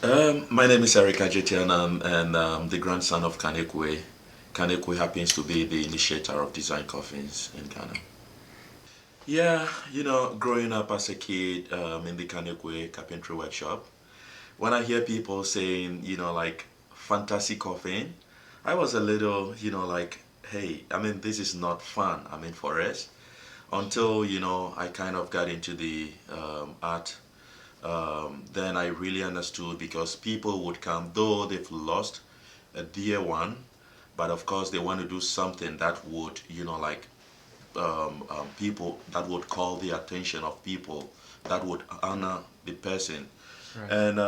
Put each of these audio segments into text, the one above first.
My name is Eric Ajetian, and the grandson of Kanekwe. Kanekwe happens to be the initiator of design coffins in Ghana. Yeah, growing up as a kid in the Kanekwe carpentry workshop, when I hear people saying, like fantasy coffin, I was a little, like, hey, this is not fun. For us, until, I kind of got into the art. Then I really understood because people would come, though they've lost a dear one, but of course they want to do something that would, like people that would call the attention of people, that would honor the person. Right. And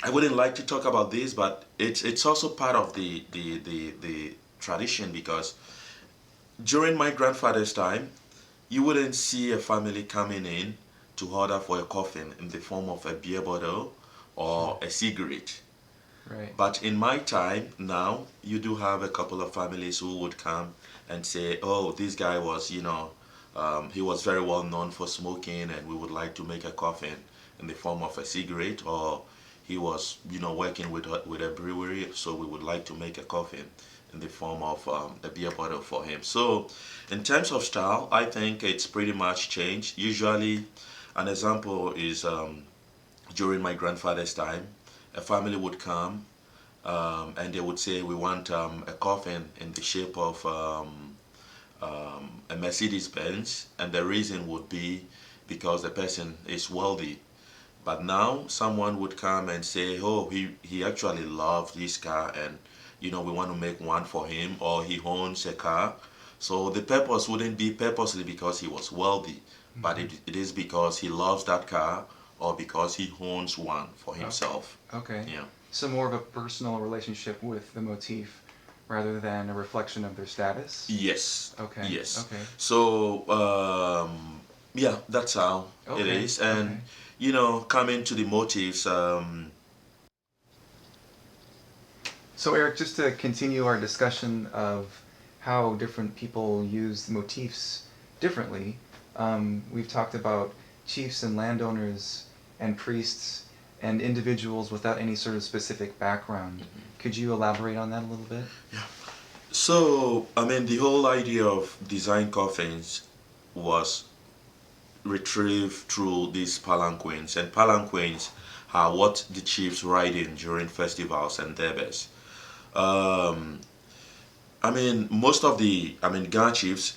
I wouldn't like to talk about this, but it's also part of the tradition because during my grandfather's time, you wouldn't see a family coming in to order for a coffin in the form of a beer bottle Sure. or a cigarette. Right. But in my time now, you do have a couple of families who would come and say, "Oh, this guy was, he was very well known for smoking, and we would like to make a coffin in the form of a cigarette," or he was, working with a brewery, so we would like to make a coffin in the form of a beer bottle for him. So, in terms of style, I think it's pretty much changed. Usually, an example is during my grandfather's time, a family would come and they would say, "We want a coffin in the shape of a Mercedes Benz," and the reason would be because the person is wealthy. But now someone would come and say, "Oh, he actually loves this car, and we want to make one for him," or he owns a car. So the purpose wouldn't be purposely because he was wealthy, but Hmm. it is because he loves that car or because he owns one for Okay. himself. Okay. Yeah. So more of a personal relationship with the motif rather than a reflection of their status? Yes, Okay. yes. Okay. So, yeah, that's how it Okay. is. Okay. And, coming to the motives, So, Eric, just to continue our discussion of how different people use motifs differently, we've talked about chiefs and landowners and priests and individuals without any sort of specific background. Could you elaborate on that a little bit? yeah. So, the whole idea of design coffins was retrieved through these palanquins, and palanquins are what the chiefs ride in during festivals and derbes. Um, most of the, Ghana chiefs,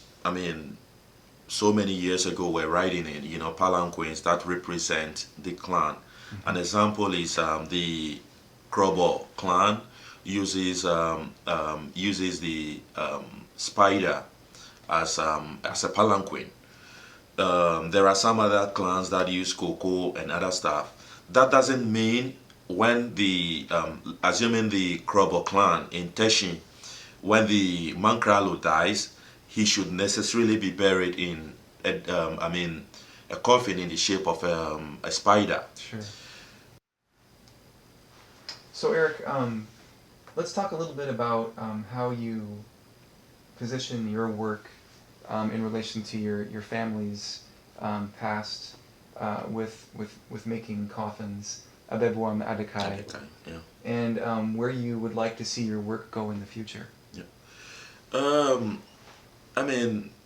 so many years ago were riding in, palanquins that represent the clan. An Mm-hmm. example is the Krobo clan uses the spider as a palanquin. There are some other clans that use cocoa and other stuff. That doesn't mean when the assuming the Krobo clan in Teshi, when the Mankralo dies, he should necessarily be buried in a coffin in the shape of a spider. Sure. So, Eric, let's talk a little bit about how you position your work in relation to your family's past with making coffins, Abebwam Adekai, Okay, yeah, and where you would like to see your work go in the future. yeah. Um,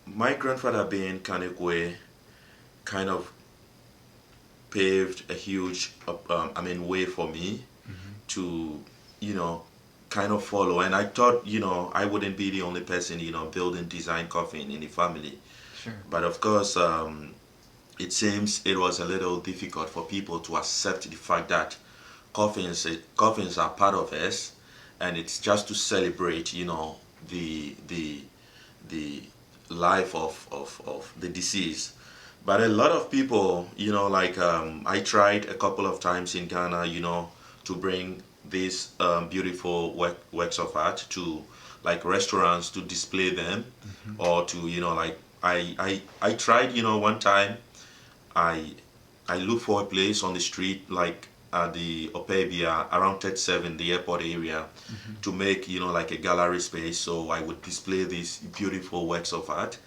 my grandfather being Kanekwe kind of paved a huge, way for me Mm-hmm. to, you know, kind of follow. And I thought, I wouldn't be the only person, building design coffin in the family. Sure. But of course, it seems it was a little difficult for people to accept the fact that coffins are part of us, and it's just to celebrate, the the life of the deceased. But a lot of people, like I tried a couple of times in Ghana, to bring these beautiful works of art to like restaurants to display them, Mm-hmm. or to, like I tried, one time I I looked for a place on the street like at the Opebia around 37, the airport area, to make, like a gallery space. So I would display these beautiful works of art.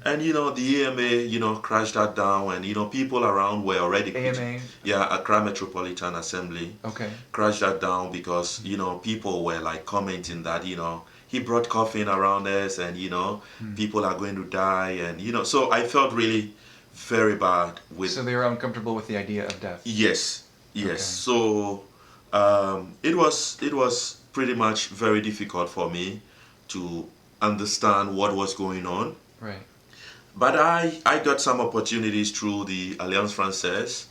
And, the EMA, crashed that down, and, people around were already AMA. yeah, Accra Metropolitan Assembly. Okay. Crashed that down because, people were like commenting that, he brought coffin around us, and, people are going to die, and, so I felt really very bad with. So they were uncomfortable with the idea of death. Yes, yes. Okay. So it was pretty much very difficult for me to understand what was going on. Right. But I got some opportunities through the Alliance Française,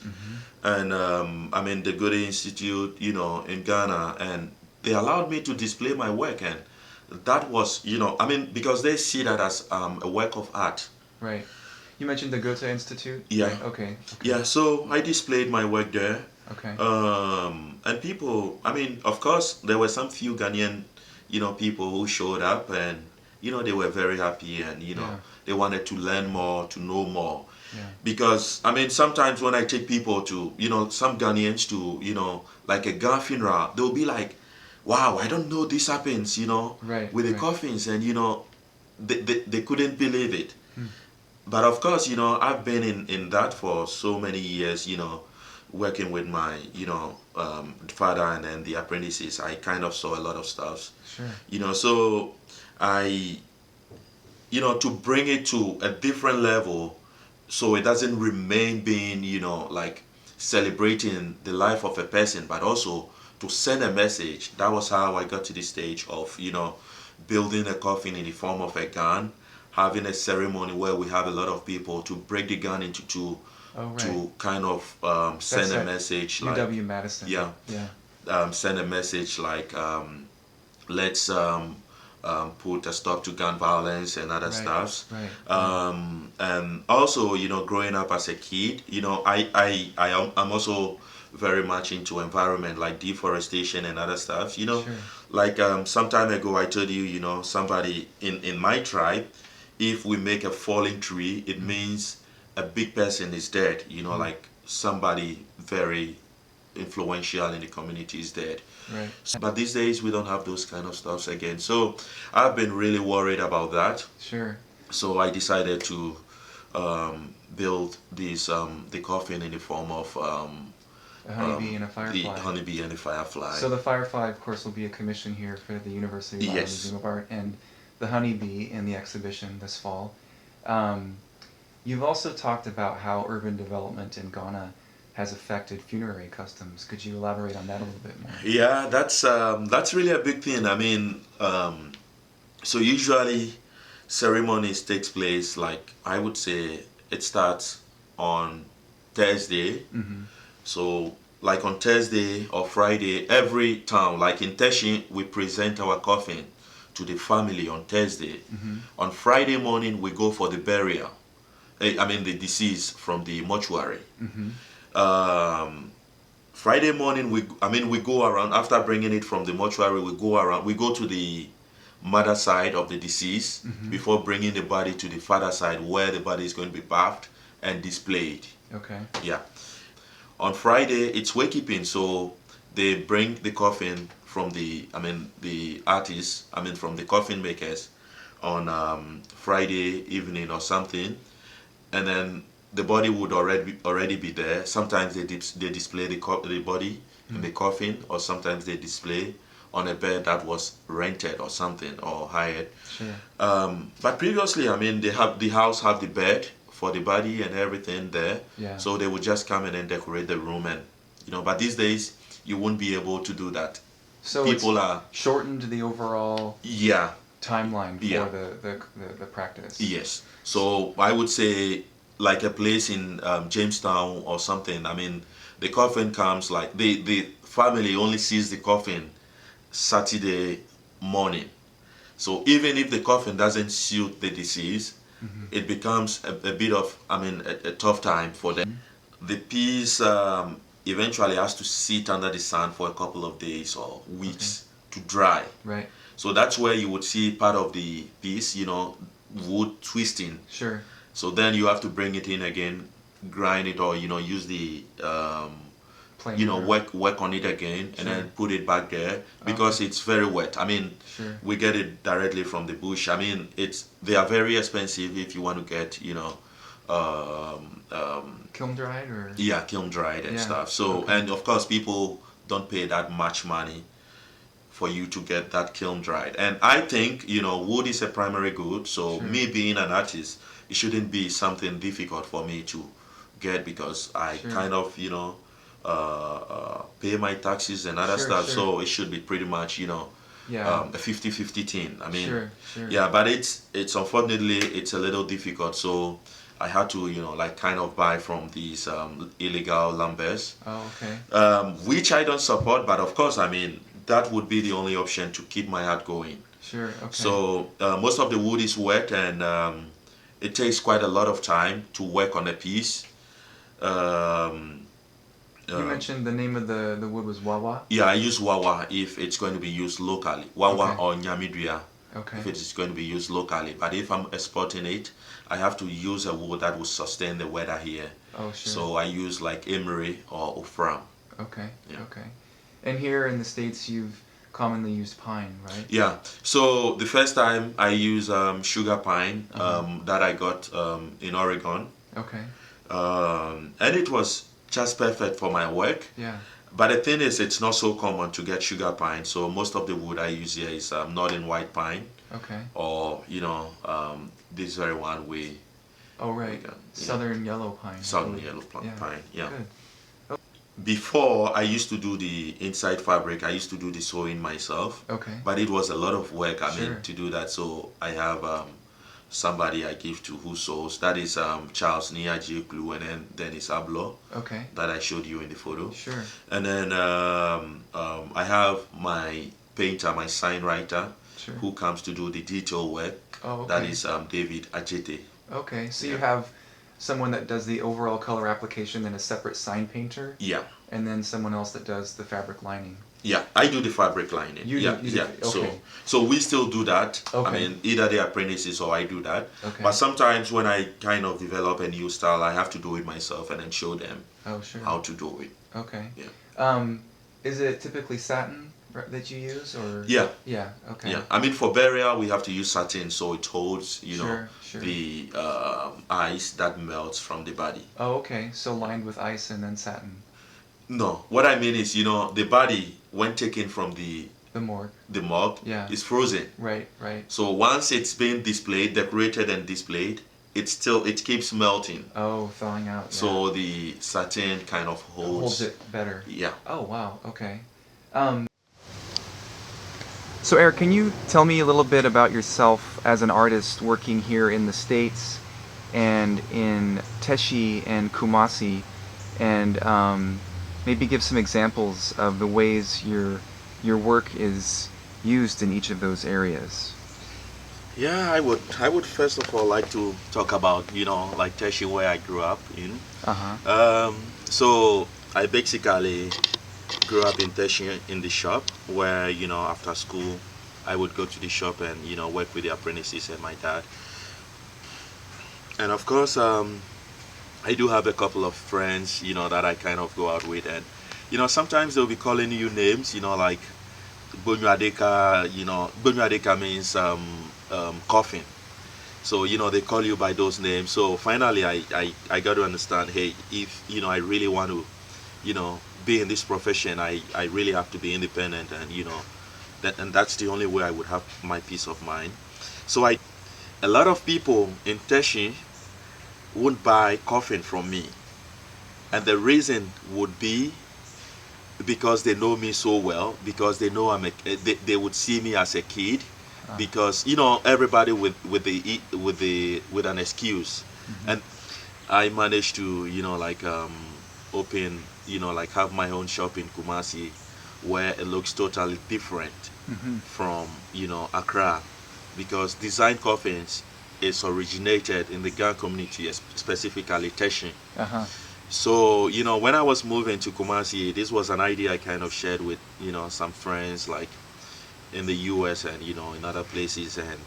and the Goethe Institute, in Ghana, and they allowed me to display my work, and that was, because they see that as a work of art. Right. You mentioned the Goethe Institute? Yeah. Right. Okay. Yeah, so I displayed my work there. Okay. And people, of course, there were some few Ghanaian, people who showed up, and, they were very happy, and, Yeah. they wanted to learn more, to know more. Yeah. Because, sometimes when I take people to, some Ghanaians to, like a Ga funeral, they'll be like, wow, I don't know this happens, Right, with the right. coffins, and, they couldn't believe it. But of course, I've been in that for so many years, working with my, father and then the apprentices. I kind of saw a lot of stuff. Sure. So I, to bring it to a different level so it doesn't remain being, like celebrating the life of a person, but also to send a message. That was how I got to the stage of, building a coffin in the form of a gun, having a ceremony where we have a lot of people to break the gun into two, Oh, right. to kind of send That's a at message like, UW Madison. yeah, Yeah. send a message like, let's put a stop to gun violence and other Right, stuffs. right, And also, growing up as a kid, I'm also very much into environment like deforestation and other stuff. Sure. Like some time ago I told you, somebody in my tribe, if we make a falling tree, it means a big person is dead. Like somebody very influential in the community is dead. Right. But these days we don't have those kind of stuffs again. So I've been really worried about that. Sure. So I decided to build this the coffin in the form of A honeybee and a firefly. the honeybee and the firefly. So the firefly, of course, will be a commission here for the University of Ireland Yes. Museum of Art, and the honeybee in the exhibition this fall. You've also talked about how urban development in Ghana has affected funerary customs. Could you elaborate on that a little bit more? Yeah, that's really a big thing. So usually ceremonies takes place, like I would say it starts on Thursday. So like on Thursday or Friday, every town, like in Teshin, we present our coffin to the family on Thursday. On Friday morning, we go for the burial. The deceased from the mortuary. Friday morning, we go around after bringing it from the mortuary. We go around. We go to the mother side of the deceased before bringing the body to the father side, where the body is going to be bathed and displayed. Okay. Yeah. On Friday, it's wakekeeping, so they bring the coffin from the artists, from the coffin makers on Friday evening or something, and then the body would already be there. Sometimes they display the body in the coffin, or sometimes they display on a bed that was rented or something or hired. Sure. But previously, the house have the bed for the body and everything there. Yeah. So they would just come in and decorate the room, and but these days you won't be able to do that. So People it's are shortened the overall yeah. timeline for Yeah. the practice. Yes. So I would say like a place in Jamestown or something. The coffin comes like the family only sees the coffin Saturday morning. So even if the coffin doesn't suit the deceased, it becomes a bit of a tough time for them. The piece eventually has to sit under the sun for a couple of days or weeks to dry. Right. So that's where you would see part of the piece, wood twisting. Sure. So then you have to bring it in again, grind it, or use the Plain water. work on it again and Sure. then put it back there because it's very wet. I mean, Sure. we get it directly from the bush. I mean, they are very expensive if you want to get Kiln dried or? yeah, kiln dried and Yeah, stuff. So okay. and of course people don't pay that much money for you to get that kiln dried. And I think wood is a primary good. So Sure. me being an artist, it shouldn't be something difficult for me to get because I Sure. kind of pay my taxes and other Sure, stuff. sure. So it should be pretty much Yeah. a 50-50 thing. I mean, Sure, sure. yeah, but it's unfortunately it's a little difficult. So I had to like kind of buy from these illegal lumbers, Oh, okay. which I don't support. But of course, I mean that would be the only option to keep my art going. Sure, okay. So most of the wood is wet and it takes quite a lot of time to work on a piece. You mentioned the name of the wood was Wawa? Yeah, I use wawa if it's going to be used locally. Wawa Okay. or nyamidria Okay. if it is going to be used locally. But if I'm exporting it, I have to use a wood that will sustain the weather here. Oh, sure. So I use like emery or ofram. Okay, Yeah. okay. And here in the States, you've commonly used pine, right? Yeah. So the first time I use sugar pine that I got in Oregon, Okay, and it was just perfect for my work. yeah. But the thing is, it's not so common to get sugar pine. So most of the wood I use here is northern white pine, Okay. or this very one we Oh, right. Yeah. Southern yellow pine. I southern believe. yellow pine. Yeah. Good. Before I used to do the inside fabric, I used to do the sewing myself. Okay. But it was a lot of work. I Sure. mean to do that. So I have somebody I give to who sews. That is Charles Niaji Glue, and then Dennis Ablo Okay. that I showed you in the photo. Sure. And then I have my painter, my sign writer, Sure. who comes to do the detail work. Oh, okay. That is David Ajete. Okay, so you Yeah. have someone that does the overall color application, then a separate sign painter, Yeah. and then someone else that does the fabric lining. Yeah, I do the fabric lining. You do- yeah, you do- yeah. okay. So we still do that. Okay. I mean, either the apprentices or I do that. Okay. But sometimes when I kind of develop a new style, I have to do it myself and then show them Oh, sure. how to do it. Okay. Yeah. Is it typically satin that you use, or? Yeah. Yeah. Okay. Yeah. I mean, for burial, we have to use satin so it holds, Sure, sure. the ice that melts from the body. Oh, okay. So lined with ice and then satin. No, what I mean is, the body when taken from the The morgue. mug Yeah. is frozen. Right. Right. So once it's been displayed, decorated and displayed, it keeps melting. Oh, thawing out. Yeah. So the satin kind of holds it better. Yeah. Oh, wow. Okay. So Eric, can you tell me a little bit about yourself as an artist working here in the States and in Teshi and Kumasi, and maybe give some examples of the ways your work is used in each of those areas? Yeah, I would first of all like to talk about like Teshi where I grew up in. Uh-huh. So I basically grew up in Teshi in the shop where after school I would go to the shop and work with the apprentices and my dad. And of course I do have a couple of friends that I kind of go out with, and sometimes they'll be calling you names like Bunyadeka. Bunyadeka means coffin. So they call you by those names. So finally I got to understand, hey, if I really want to be in this profession, I really have to be independent, and and that's the only way I would have my peace of mind. So a lot of people in Teshi won't buy coffin from me, and the reason would be because they know me so well, because they know they would see me as a kid, because everybody with an excuse. And I managed to like open like have my own shop in Kumasi where it looks totally different from Accra, because design coffins is originated in the Ga community, specifically Teshi. Uh-huh. So when I was moving to Kumasi, this was an idea I kind of shared with some friends like in the US and in other places, and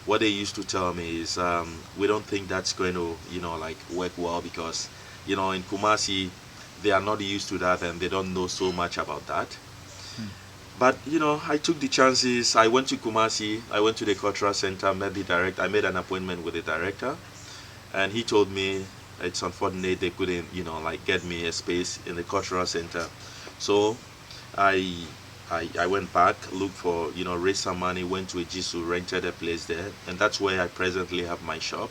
what they used to tell me is we don't think that's going to like work well, because in Kumasi they are not used to that and they don't know so much about that. Hmm. But I took the chances. I went to Kumasi. I went to the cultural center, met the director. I made an appointment with the director, and he told me it's unfortunate they couldn't, like get me a space in the cultural center. So I I went back, looked for, raised some money, went to a Jisu, rented a place there, and that's where I presently have my shop.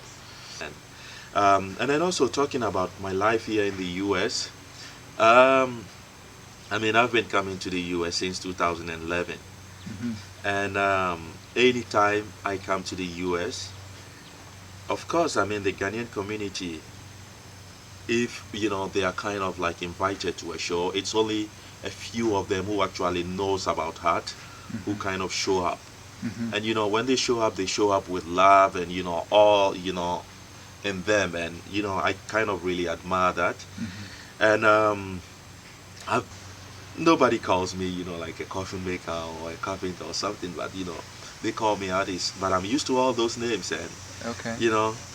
And then also talking about my life here in the US. Um, I mean, I've been coming to the US since 2011, Hmm. and anytime I come to the US, of course, I mean the Ghanaian community, if they are kind of like invited to a show, it's only a few of them who actually knows about art, who Hmm. kind of show up. Hmm. And when they show up with love and all in them, and I kind of really admire that. Hmm. And I've, nobody calls me like a coffin maker or a carpenter or something, but they call me artist. But I'm used to all those names, and Okay.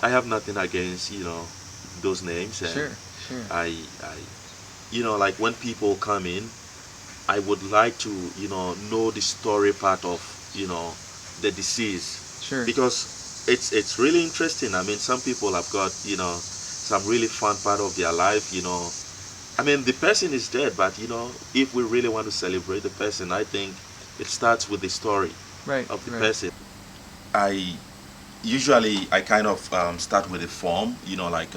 I have nothing against those names. And Sure. Sure. I like when people come in, I would like to know the story part of the disease, Sure. because it's really interesting. I mean, some people have got some really fun part of their life. I mean, the person is dead, but if we really want to celebrate the person, I think it starts with the story Right. of the Right. person. I usually I kind of start with a form, like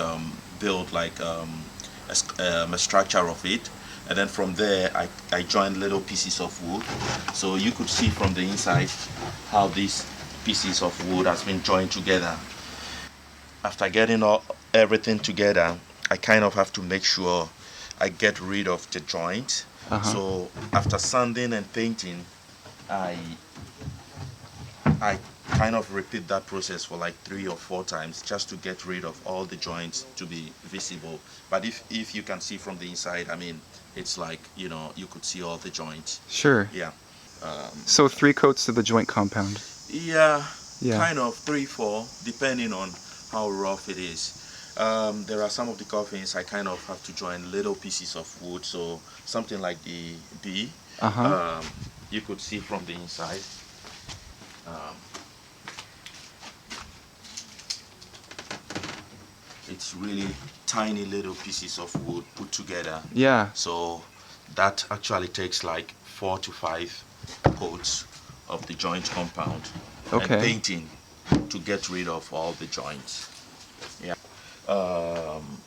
build like a structure of it, and then from there I join little pieces of wood, so you could see from the inside how these pieces of wood has been joined together. After getting everything together, I kind of have to make sure I get rid of the joint. Uh huh. So after sanding and painting, I I kind of repeat that process for like 3 or 4 times just to get rid of all the joints to be visible. But if you can see from the inside, I mean, it's like you could see all the joints. Sure. Yeah. Um, So 3 coats of the joint compound. yeah, Yeah. kind of 3, 4, depending on how rough it is. There are some of the coffins I kind of have to join little pieces of wood, so something like the D. Uh huh. Um, you could see from the inside. Um, it's really tiny little pieces of wood put together. Yeah. So that actually takes like 4 to 5 coats of the joint compound and Okay. painting to get rid of all the joints. Yeah. Um,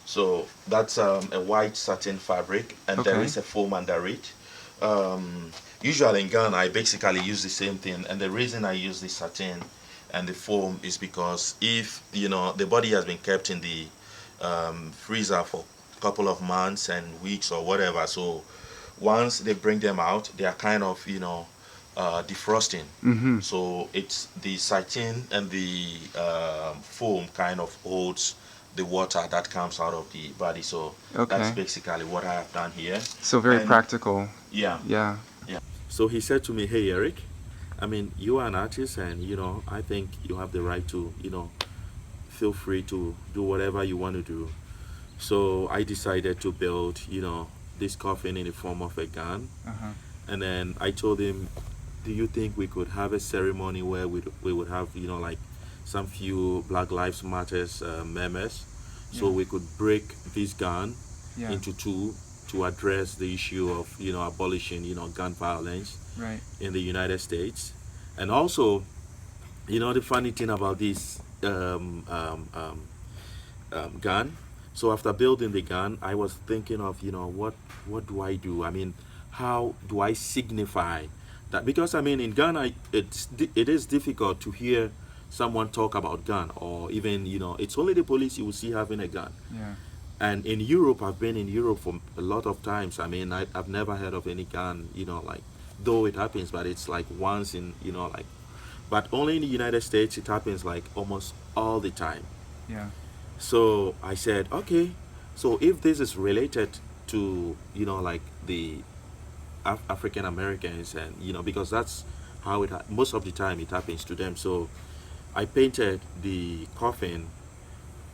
so that's a white satin fabric, and there Okay. is a foam under it. Usually in Ghana, I basically use the same thing, and the reason I use the satin and the foam is because if the body has been kept in the freezer for a couple of months and weeks or whatever, so once they bring them out, they are kind of defrosting. Mm-hmm. So it's the satin and the foam kind of holds the water that comes out of the body. So that's Okay. basically what I have done here. So very And practical. yeah, Yeah. yeah. So he said to me, "Hey, Eric, I mean, you are an artist, and I think you have the right to, feel free to do whatever you want to do." So I decided to build, this coffin in the form of a gun. Uh huh. And then I told him, "Do you think we could have a ceremony where we would have, like some few Black Lives Matters members, so Yeah. we could break this gun Yeah. into two to address the issue of, abolishing, gun violence Right. in the United States." And also, the funny thing about this gun. So after building the gun, I was thinking of, what do I do? I mean, how do I signify that? Because I mean, in Ghana, it is difficult to hear someone talk about gun, or even it's only the police you will see having a gun. Yeah. And in Europe, I've been in Europe for a lot of times. I mean, I've never heard of any gun, like, though it happens, but it's like once in, like, but only in the United States it happens like almost all the time. Yeah. So I said, okay, so if this is related to, like the African Americans, and, because that's how most of the time it happens to them. So I painted the coffin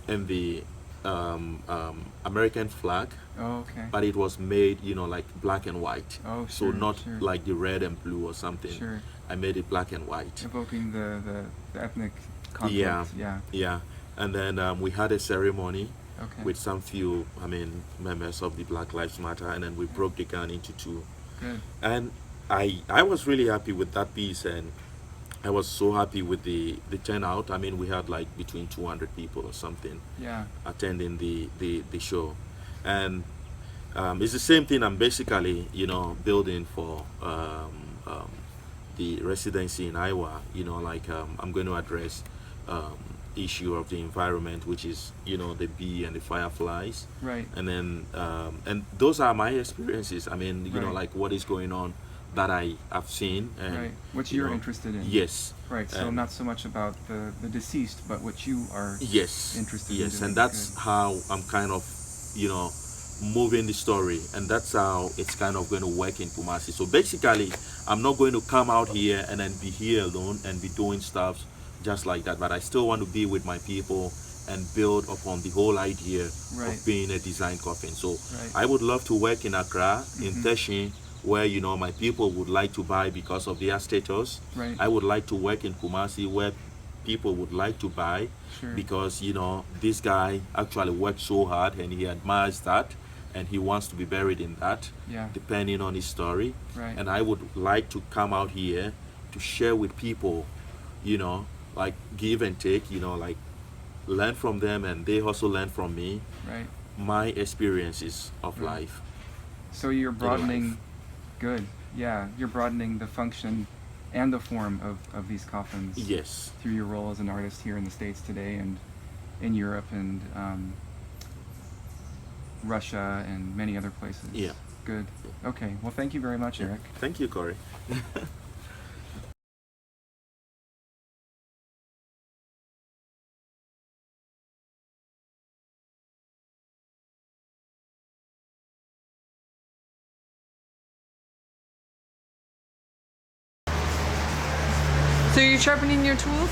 and the American flag, Oh, okay. but it was made, like black and white. Oh, So sure, not sure. like the red and blue or something. Sure. I made it black and white. Evoking the ethnic conflict. Yeah, Yeah. yeah. And then we had a ceremony Okay. with some few, members of the Black Lives Matter, and then we broke the gun into two. Good. And I was really happy with that piece, and I was so happy with the turnout. I mean, we had like between 200 people or something Yeah. attending the show, and it's the same thing. I'm basically, building for the residency in Iowa. Like I'm going to address um, issue of the environment, which is the bee and the fireflies, Right. and then and those are my experiences. I mean, Right. like what is going on that I have seen, and Right. What you you're know, interested in. Yes. Right. So And not so much about the deceased, but what you are yes. interested in Yes, doing. and that's Good. how I'm kind of, you know, moving the story, and that's how it's kind of going to work in Kumasi. So basically, I'm not going to come out here and then be here alone and be doing stuff just like that. But I still want to be with my people and build upon the whole idea Right. of being a design coffin. So Right. I would love to work in Accra, in Mhm. Teshin, where my people would like to buy because of their status. Right. I would like to work in Kumasi where people would like to buy Sure. because this guy actually worked so hard and he admires that and he wants to be buried in that, Yeah. depending on his story. Right. And I would like to come out here to share with people, like give and take, like learn from them and they also learn from me Right. my experiences of Right. life. So you're broadening. life. Good. Yeah. You're broadening the function and the form of these coffins. Yes. Through your role as an artist here in the States today and in Europe and Russia and many other places. Yeah. Good. Okay. Well, thank you very much, Eric. Thank you, Corey. So you're sharpening your tools?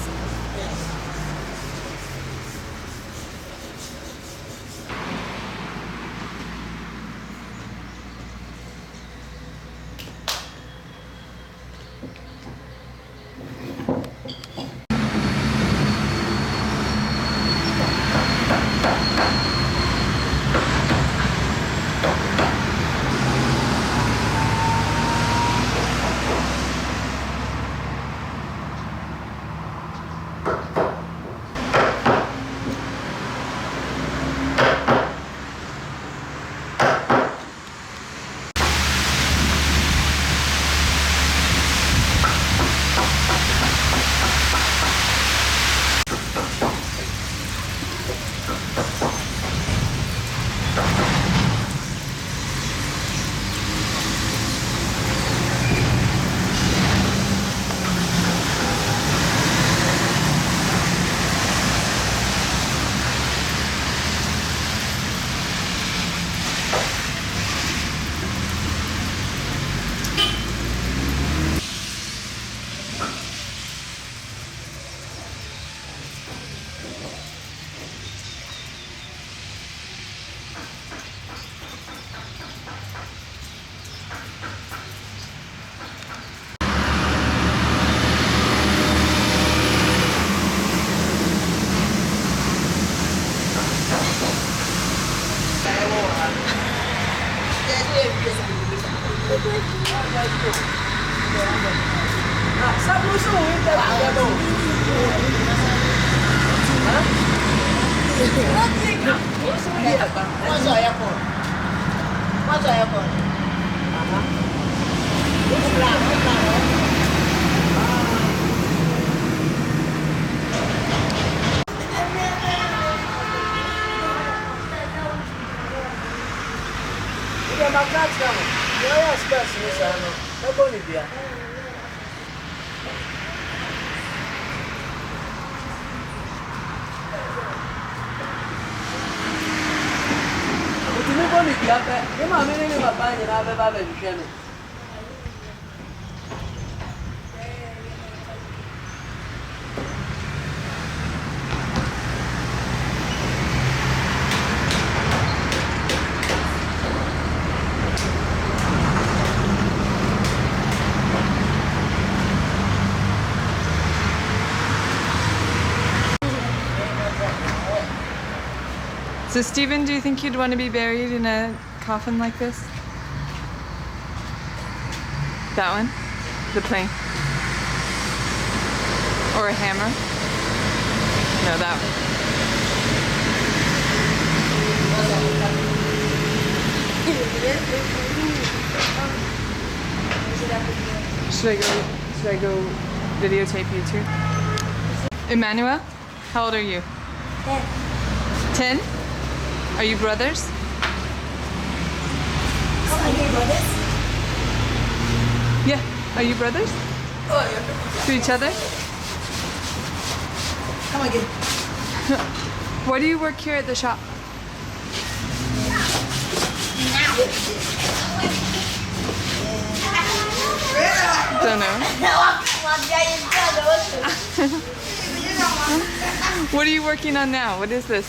So Stephen, do you think you'd want to be buried in a coffin like this? That one? The plane? Or a hammer? No, that one. Should I go videotape you too? Emmanuel, how old are you? 10. 10? Are you brothers? Yeah. Are you brothers? To each other? Come again. Why do you work here at the shop? Don't know. What are you working on now? What is this?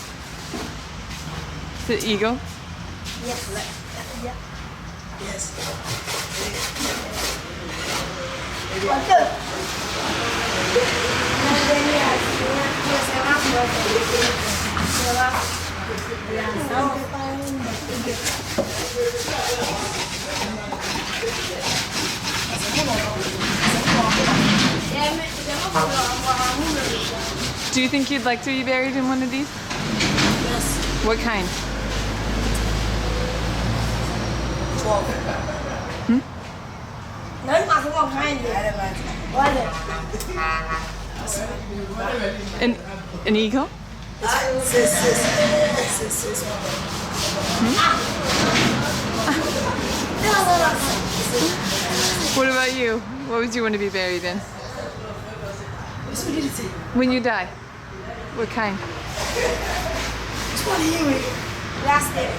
The eagle? Yes. Do you think you'd like to be buried in one of these? Yes. What kind? 12. Lớn mà không còn hai gì. An eagle? What about you? What would you want to be buried in? When you die? What kind? Last day.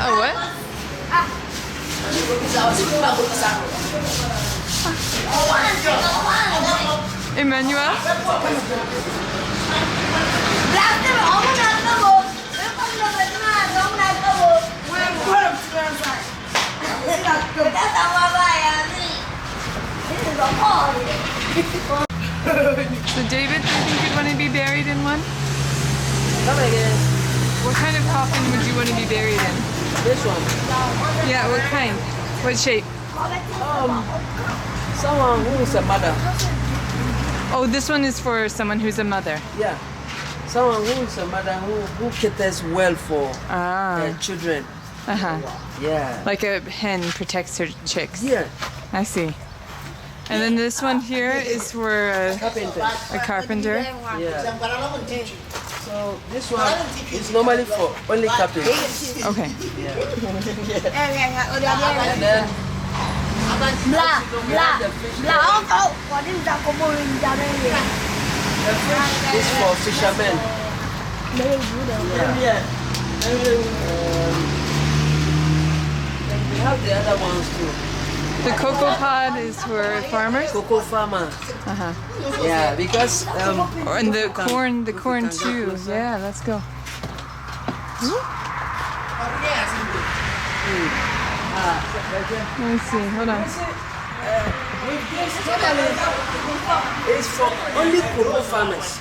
Oh, what? Emmanuel? So David, do you think you'd want to be buried in one? Come again. What kind of coffin would you want to be buried in? This one. Yeah, what kind? What shape? Someone who is a mother. Oh, this one is for someone who's a mother. Yeah. Someone who is a mother who caters well for their children. Uh-huh. Yeah. Like a hen protects her chicks. Yeah. I see. And then this one here is for Carpenter. a carpenter. Yeah. So this one is normally for only carpenters. Okay. And then the fish is for fishermen. Yeah. And we have the other ones too. The cocoa pod is for farmers. Cocoa farmer. Uh-huh. Yeah, because And the corn too. Yeah, let's go. Let me see. Hold on. it's for only cocoa farmers.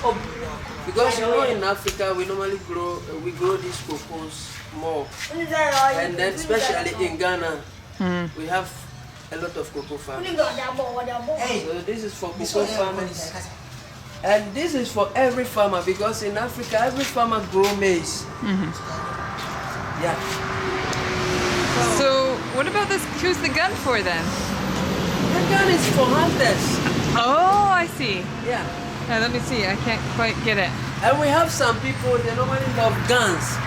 Because you know in Africa we normally grow these cocoas more. And then especially in Ghana we have a lot of cocoa farmers. So this is for cocoa farmers. And this is for every farmer because in Africa every farmer grow maize. Yeah. So what about this? Who's the gun for then? The gun is for hunters. Oh, I see. Yeah. Now, let me see. I can't quite get it. And we have some people, they normally love guns.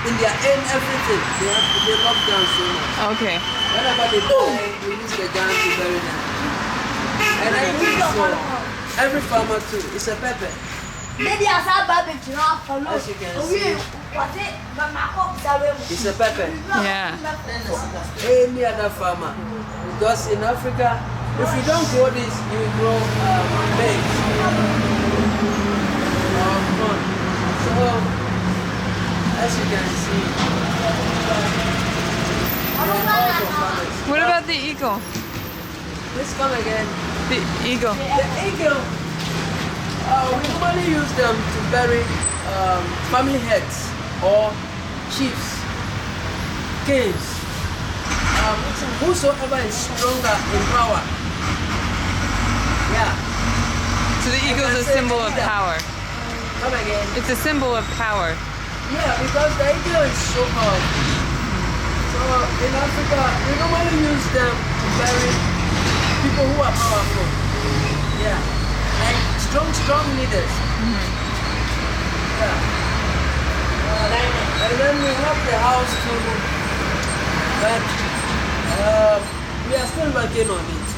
In their aim, everything. They love guns so much. Okay. Whenever they die, we use the gun to bury them. And I use it for every farmer too. It's a pepper. As you can see, it's a pepper. Yeah. Any other farmer. Because in Africa, if you don't grow this, you grow maize or corn. So, as you can see, What about the eagle? let's come again. The eagle. The eagle, we normally use them to bury family heads or chiefs, kings, whosoever is stronger in power. Yeah. So the eagle is a symbol of power. Come again. It's a symbol of power. Yeah, because the eagle is so powerful. So in Africa, we normally use them to bury people who are powerful. Yeah, like strong leaders. Yeah. And then we have the house too, but we are still working on it.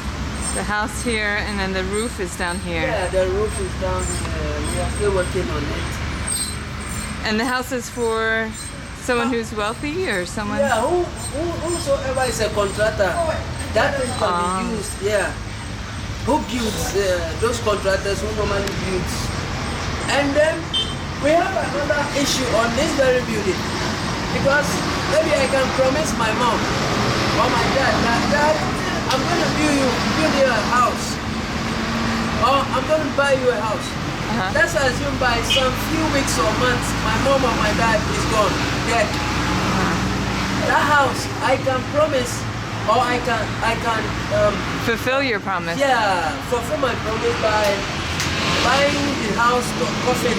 The house here, and then the roof is down here. Yeah, the roof is down here. We are still working on it. And the house is for someone who's wealthy or someone? Yeah, whosoever is a contractor, that thing can be used. Yeah. Who builds? Those contractors who normally build. And then we have another issue on this very building, because maybe I can promise my mom or my dad that I'm going to build you a house, or I'm going to buy you a house. Let's assume by some few weeks or months, my mom or my dad is gone, dead. That house, I can promise, or I can fulfill your promise. Yeah, fulfill my promise by buying the house coffin.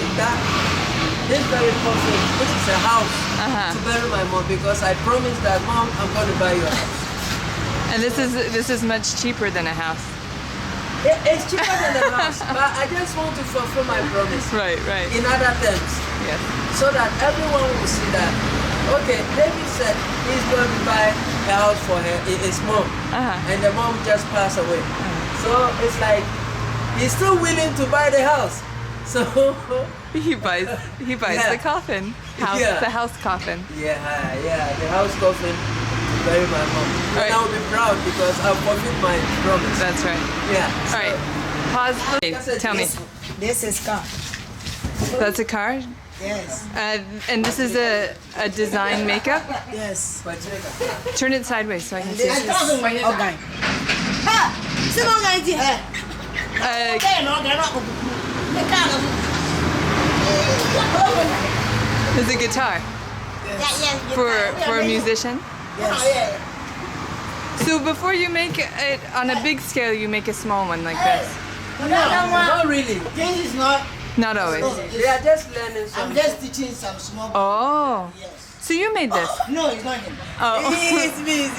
This very coffin, which is a house to bury my mom, because I promised that, Mom, I'm going to buy you a house. And this is much cheaper than a house. It's cheaper than a house, but I just want to fulfill my promise. Right. In other terms. Yes. So that everyone will see that, okay, David said he's going to buy a house for his mom, and the mom just passed away. So it's like he's still willing to buy the house. So he buys the coffin, the house coffin. Yeah, the house coffin to bury my mom. And I'll be proud because I've fulfilled my promise. That's right. Yeah. All right. Pause. Okay, tell me. This is car. That's a car? Yes. And this is a design makeup? Yes. Turn it sideways so I can see This it. is organ. Ha! C'est mon gars ici. It's a guitar for a musician? Yes. So before you make it on a big scale, you make a small one like this? No, Not really. this is not. Not always. They are just learning something. I'm just teaching some small. Oh. Yes. So you made this? No, it's not him. Oh. It's me.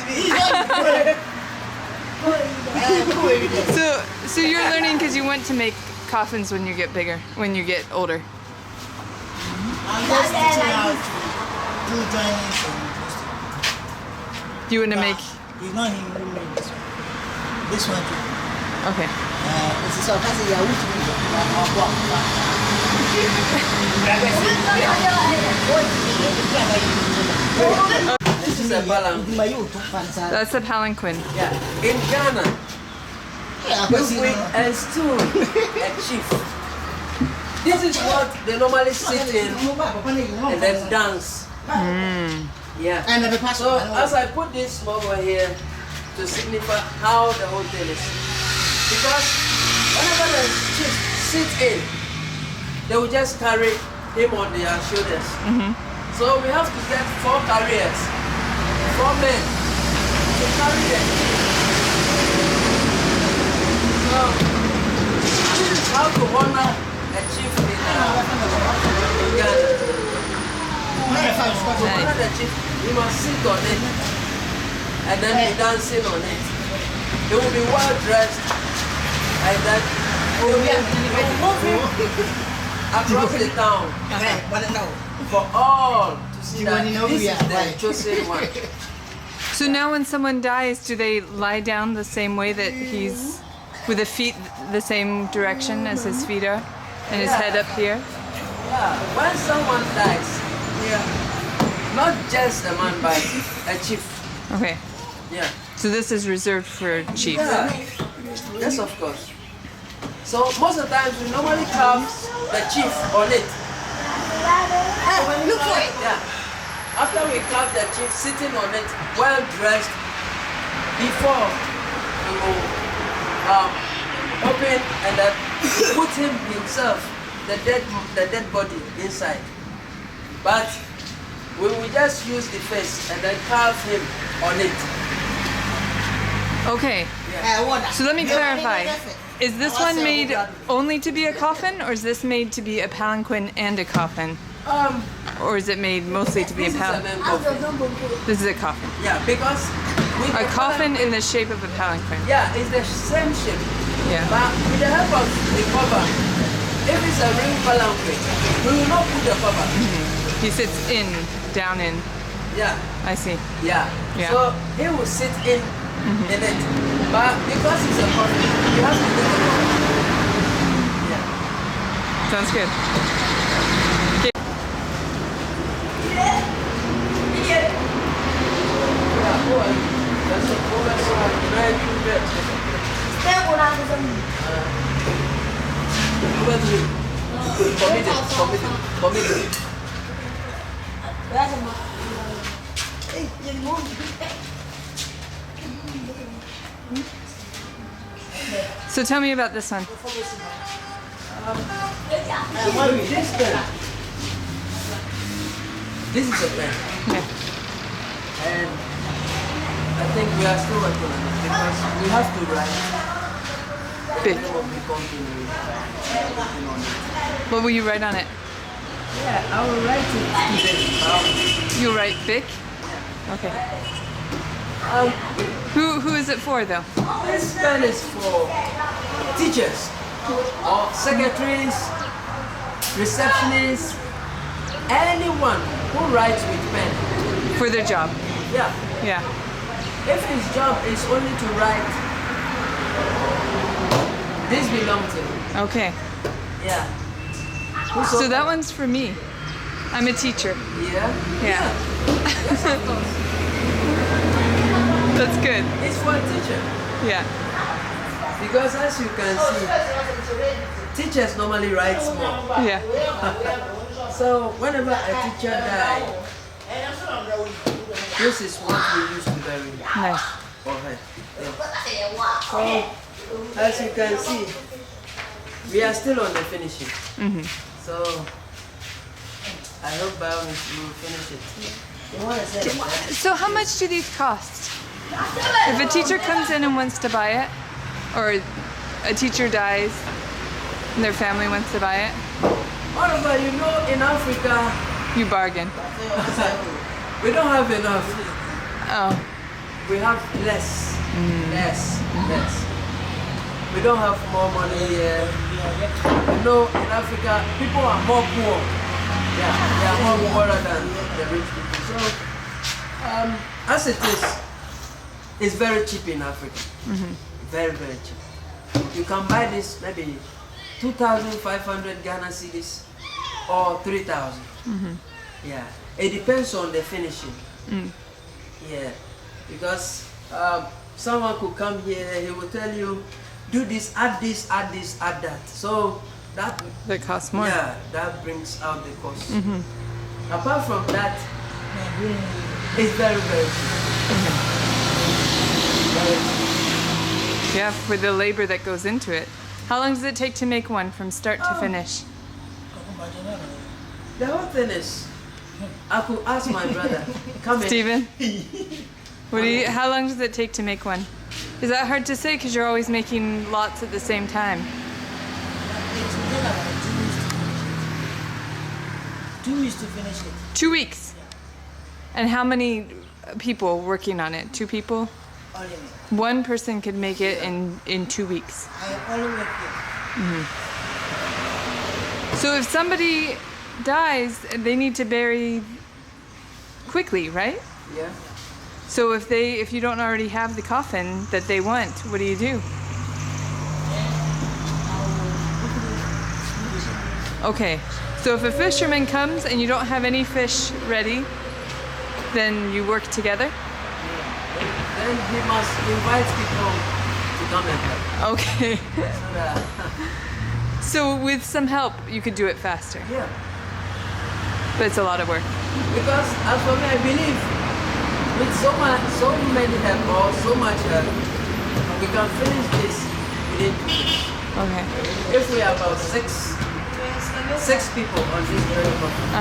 So you're learning because you want to make coffins when you get bigger, when you get older. I'm just teaching how to do drawings and You want to make? It's not him who made this one. This one too. Okay. This is all kinds of Yahoo This is a balance. That's a palanquin. Yeah. In Ghana, we install a chief. This is what they normally sit in and then dance. Yeah. So as I put this over here to signify how the whole thing is, because whenever the chief sits in, they will just carry him on their shoulders. So we have to get 4 carriers, 4 men to carry them. So this is how to honor a chief in Ghana. To honor the chief, you must sit on it and then be dancing on it. They will be well dressed like that. They will move across the town for all to see that this is the chosen one. So now when someone dies, do they lie down the same way that he's, with the feet the same direction as his feet are, and his head up here? Yeah, when someone dies, not just a man, but a chief. Okay. Yeah. So this is reserved for chiefs. Yeah. Yes, of course. So most of the times we normally carve the chief on it. Look for it. Yeah. After we carve the chief sitting on it, well dressed, before we will open and then put him himself, the dead body inside. But We will just use the face and then carve him on it. Okay. So let me clarify. Is this one made only to be a coffin, or is this made to be a palanquin and a coffin? Or is it made mostly to be a This is palanquin? an coffin. This is a coffin. Yeah, because with A the coffin in the shape of a palanquin. Yeah, it's the same shape. Yeah. But with the help of the cover, if it's a ring palanquin, we will not put the cover. He sits down in. Yeah, I see. yeah. Yeah. So he will sit in it. But because it's a coffin, you have to put the cover. Yeah. Sounds good. Yeah, boy. That's a cool very good bit. Over to you. Commit it. So tell me about this one. This is a pen. Yeah. And I think we are still working on it because we have to write the Big. name of the company. Working on it. What will you write on it? Yeah, I will write it today. You'll write Bic? Okay. Who is it for though? This pen is for teachers or secretaries, receptionists, anyone who writes with pen. For their job. Yeah. Yeah. If his job is only to write, this belongs to him. Okay. Yeah. So that one's for me. I'm a teacher. Yeah? Yeah. Yes, of course. That's good. It's for a teacher. Yeah. Because as you can see, teachers normally write small. Yeah. So whenever a teacher dies, this is what we used to bury Nice. for her. Yeah. So as you can see, we are still on the finishing. So I hope by we will finish it. So how much do these cost? If a teacher comes in and wants to buy it, or a teacher dies and their family wants to buy it, However, you know, in Africa, you bargain. we don't have enough. Oh. We have less. Less. We don't have more money here. You know, in Africa, people are more poor. Yeah, they are more poorer than the rich people. So, as it is, it's very cheap in Africa. Very, very cheap. You can buy this maybe 2,500 Ghana cedis or 3,000. Yeah, it depends on the finishing. Yeah, because someone could come here, he will tell you, do this, add this, add this, add that. So that costs more. Yeah, that brings out the cost. Apart from that, it's very, very cheap. Very cheap. Yeah, for the labor that goes into it. How long does it take to make one from start to finish? The whole thing is, I could ask my brother, come in. Steven? How long does it take to make one? Is that hard to say because you're always making lots at the same time? Two weeks to finish it. 2 weeks? And how many people working on it? 2 people? Only me. One person could make it in 2 weeks. I only work here. So if somebody dies, they need to bury quickly, right? Yeah. So if you don't already have the coffin that they want, what do you do? Okay. So if a fisherman comes and you don't have any fish ready, then you work together? Then he must invite people to come and help. Okay. So that, So with some help, you could do it faster. yeah. But it's a lot of work. Because as for me, I believe with so many help or so much help, we can finish this within 2 weeks. Okay. If we are about six people on this very property.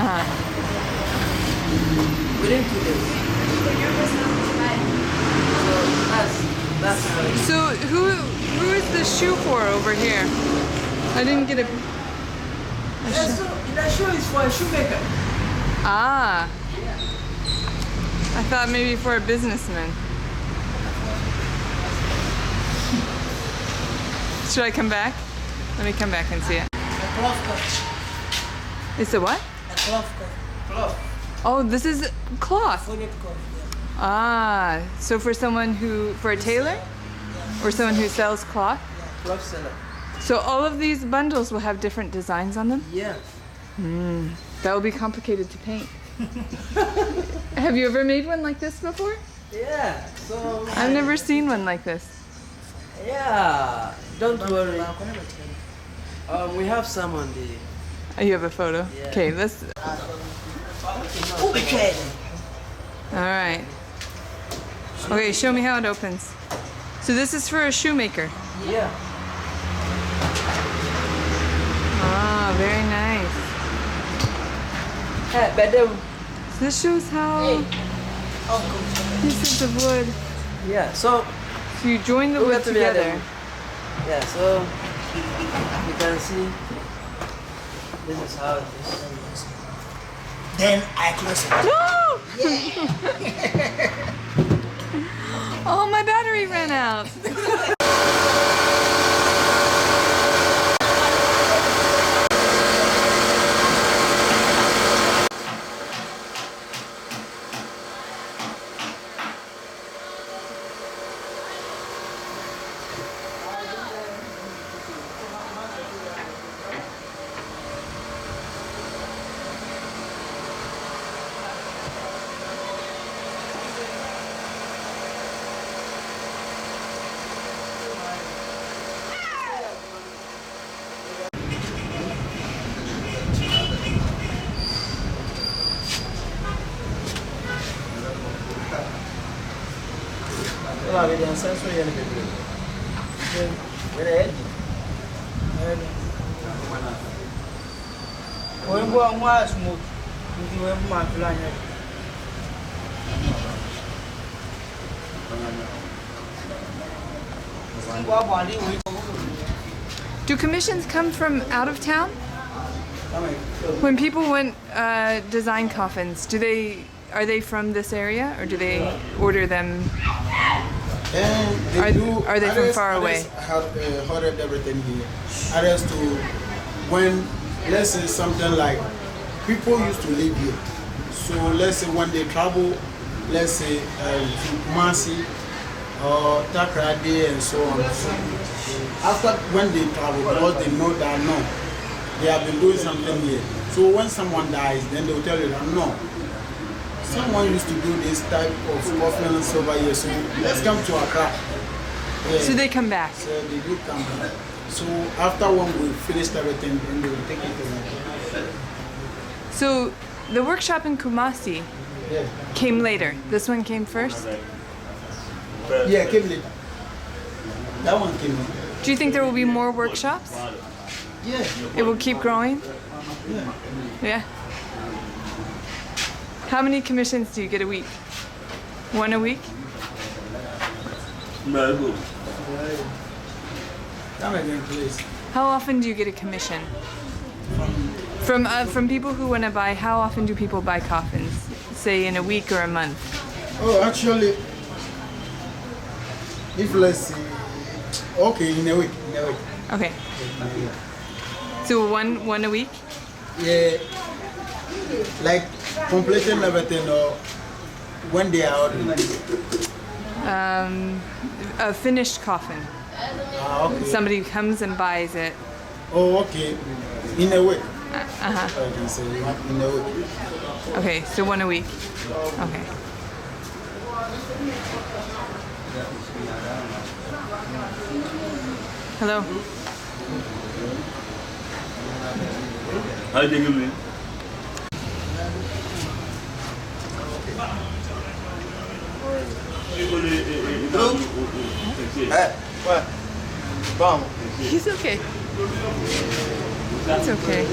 Within 2 days. That's how it is. So who is the shoe for over here? I didn't get a. That shoe is for a shoemaker. Ah. I thought maybe for a businessman. Should I come back? Let me come back and see it. A cloth cut. It's a what? A cloth cut. Cloth. Oh, this is cloth. Phonic cloth. Yeah. Ah, so for someone for a tailor? Or someone who sells cloth? Cloth seller. So all of these bundles will have different designs on them? Yeah. That will be complicated to paint. Have you ever made one like this before? Yeah. So. I've never seen one like this. Yeah. Don't worry. We have some on the. Oh, you have a photo? Yeah. Okay, let's. Okay. All right. Okay, show me how it opens. So this is for a shoemaker. Yeah. Ah, very nice. Hey, madam. So this shows how pieces of wood. Yeah. So. So you join the wood together. Yeah. So you can see. This is how it is. Then I close it. No! Oh, my battery ran out. Do commissions come from out of town? When people want design coffins, are they from this area, or do they order them? Are they from far away? Have hoarded everything here. Others to when, let's say something like people used to live here. So let's say when they travel, let's say to Kumasi or Takrady and so on. So after when they travel, because they know that no, they have been doing something here. So when someone dies, then they will tell you that no, someone used to do this type of coffins over here, so let's come to Accra. Yeah. So they come back. So they do come back. So after when we finished everything, then they will take it away. So the workshop in Kumasi Yeah. came later. This one came first. Yeah, came later. That one came later. Do you think there will be more workshops? Yeah. It will keep growing? Yeah. Yeah. How many commissions do you get a week? One a week? Come again, please. How often do you get a commission? From people who want to buy, how often do people buy coffins? Say in a week or a month? Oh, actually, if let's see, okay, in a week. Okay. So one a week? Yeah, like completing everything or when they are ordering. A finished coffin. Okay. Somebody comes and buys it. Oh, okay. In a week. Uh-huh. I can say in a week. Okay, so one a week. Okay. Hello. How do you mean? He's okay. It's okay.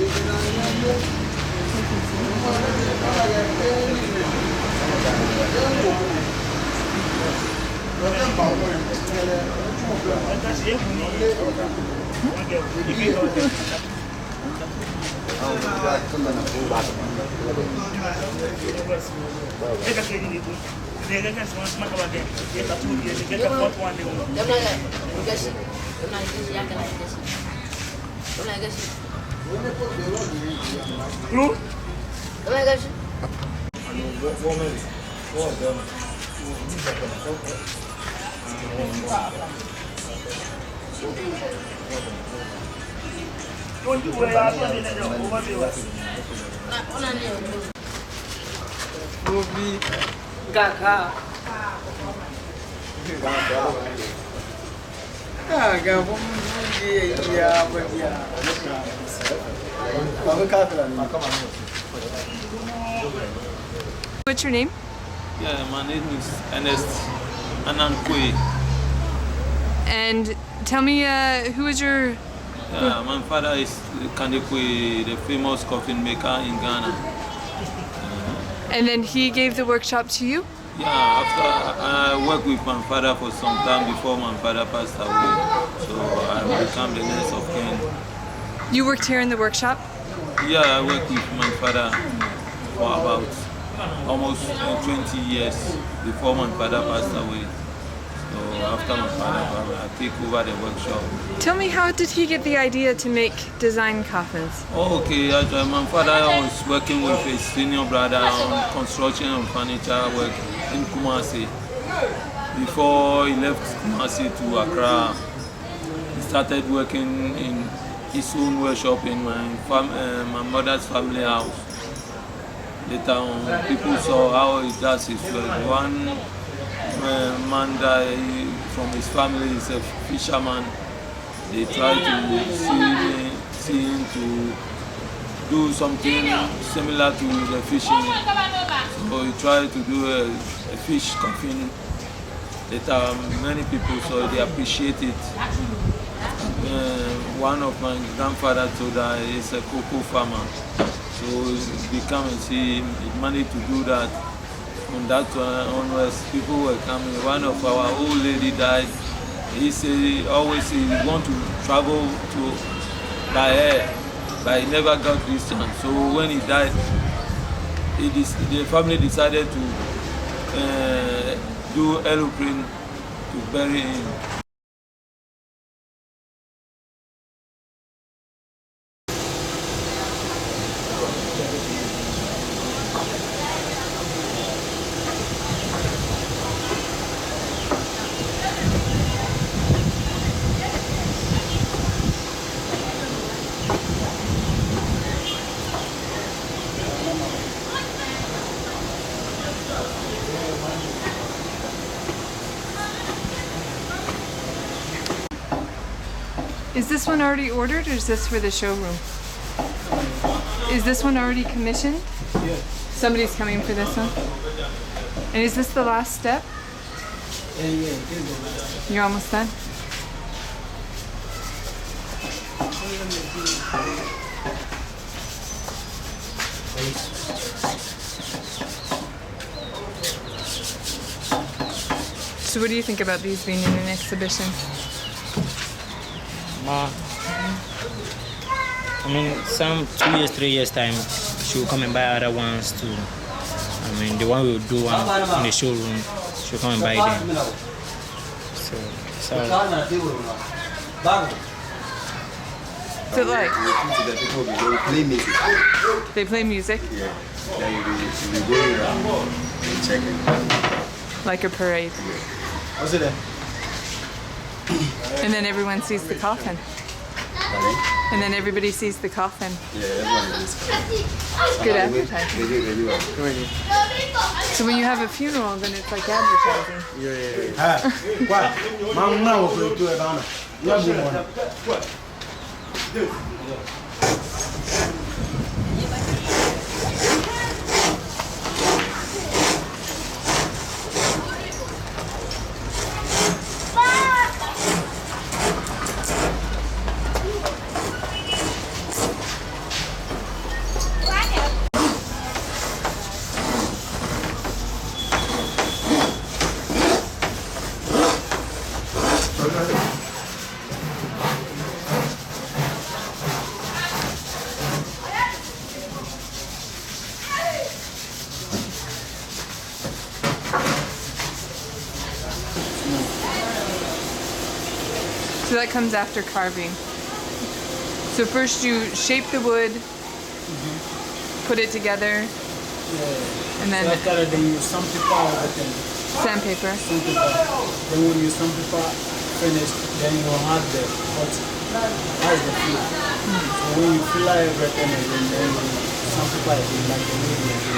What's your name? Yeah, my name is Anang. And tell me, who is your... Yeah, my father is Kandekwe, the famous coffin maker in Ghana. And then he gave the workshop to you? Yeah, after I worked with my father for some time before my father passed away, so I became the next of kin. You worked here in the workshop? Yeah, I worked with my father for about almost 20 years before my father passed away. So after my father, I take over the workshop. Tell me, how did he get the idea to make design coffins? Okay, my father was working with his senior brother on construction and furniture work in Kumasi. Before he left Kumasi to Accra, he started working in his own workshop in my mother's family house. Later on, people saw how he does his work. One man that from his family is a fisherman. They try to see him to do something similar to the fishing. So he tried to do a fish coffin. Later, many people saw, they appreciate it. One of my grandfather told that he's a cocoa farmer. So he come and see him, he managed to do that. From that onwards, people were coming. One of our old lady died. He said always he want to travel to by air, but he never got this chance. So when he died, the family decided to do aeroplane to bury him. Is this one already ordered, or is this for the showroom? Is this one already commissioned? Yeah. Somebody's coming for this one? And is this the last step? Yeah, it is the last. You're almost done? So what do you think about these being in an exhibition? I mean, some 2 years, 3 years time, she will come and buy other ones too. I mean, the one we will do one in the showroom, she will come and buy them. So What's it like? The people they play music. They play music? Yeah. Then you go around and check it. Like a parade. What's it there? And then everyone sees the coffin. And then everybody sees the coffin. Yeah, everyone is. It's good advertising. They do well. So when you have a funeral, then it's like advertising. Ah, what? Mom, now we're going to do it, Anna. Love you, man. So that comes after carving. So first you shape the wood, put it together, and then so after that, then you sandpaper everything. sandpaper. Then when you sandpaper finish, then you have the hot. That's the filler. So when you fill everything, then you sandpaper it like the way you do.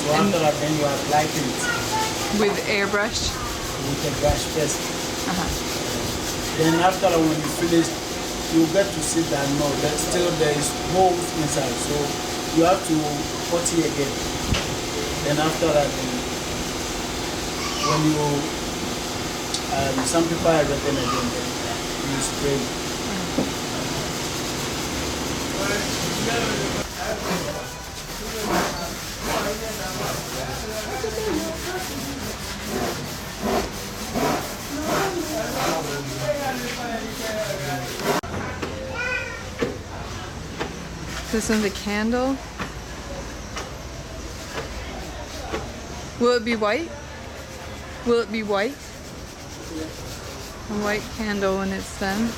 So after that, then you apply it with airbrush. With a brush first. Then after that, when you finish, you get to see that no, that still there is holes inside. So you have to cut it again. Then after that, when you sandpaper everything again, then you spray. This one's a candle. Will it be white? Will it be white? A white candle when it's done.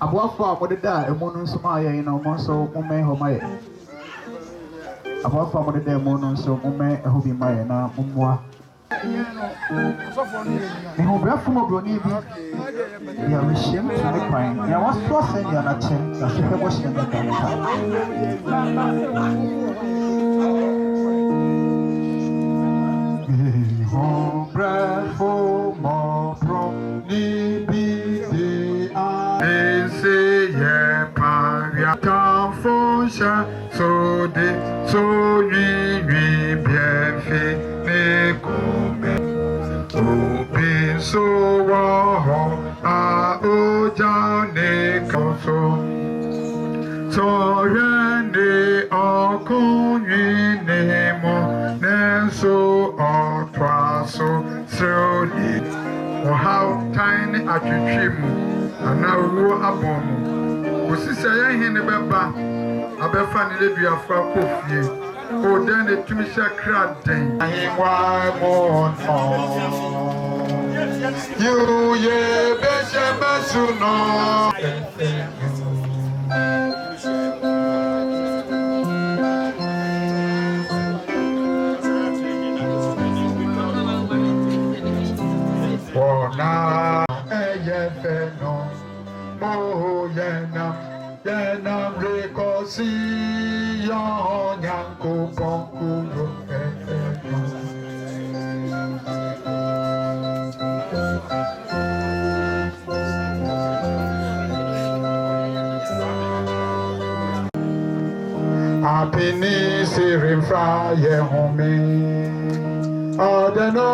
Aboafo a mode da emu no nso ma yɛ na ɔmo nso mommɛn hɔ ma yɛ. Aboafo a mode da emu no nso mommɛn ɛho bi ma yɛ na mommoa. Mehobrɛfo mo broni bi deɛ mehyia mu tumi kwan nea waso asɛn deɛ n'akyɛn na hwehwɛ bɔhyɛ ne da ne Mehobrɛfo mo broni bi say yeah, Pavia Confucia, so de so we bien fait, mais comme open so wow, a ojane koso, so yende o kunye mo, nenso o twaso, so ni, o how tiny at you. And now we are born. We see say he ne beba. Abefa ne lebia fra kofie. O den de tumi shakra den. He wa born on. You ye be shebesu no. For now, no. Mo yenam rekosi yon yanko ponkuro Happiness refra ye home Odeno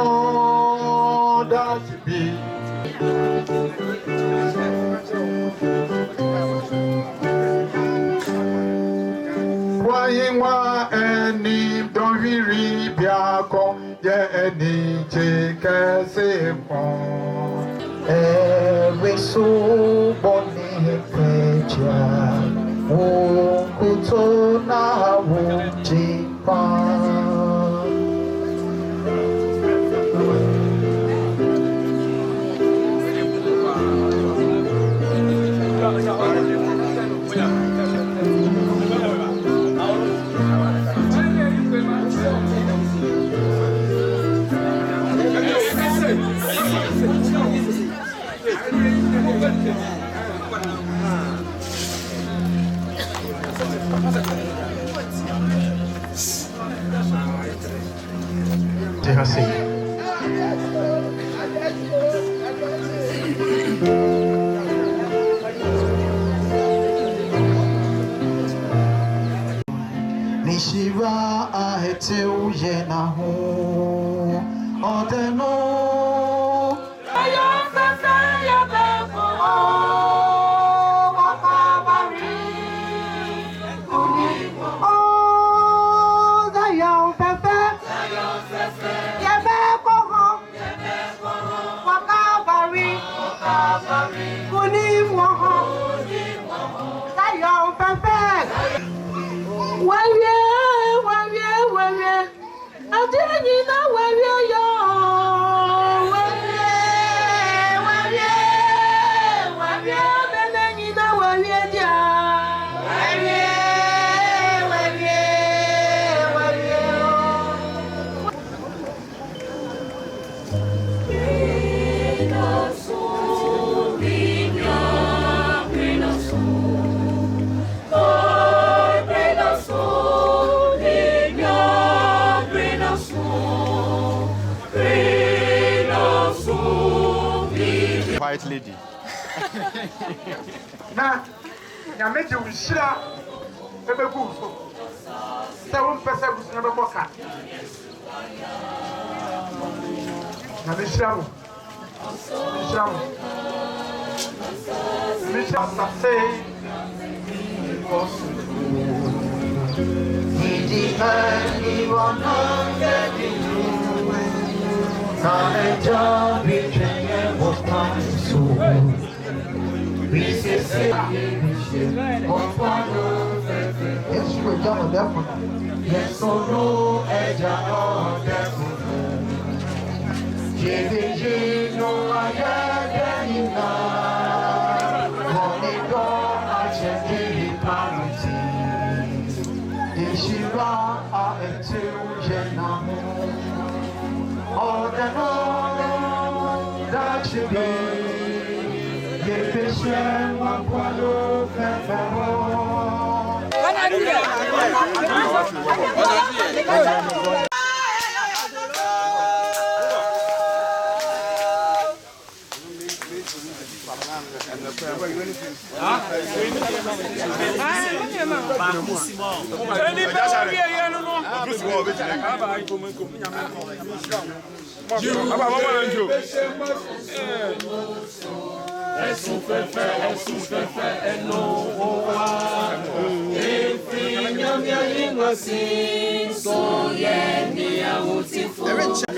that be Why any don't we biako ye any cheke se pon every so boni pecha o kuto na wo jipa White lady. Na ya meje unshira ebe gu so. Se won pese gu so be boka. Na me shira mo. Shira mo. Me shira sa se.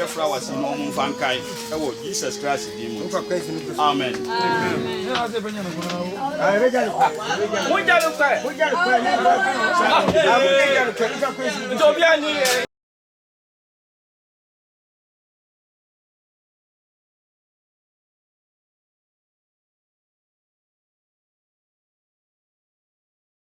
Flowers in home Fankai. Oh, Jesus Christ, Amen. Amen.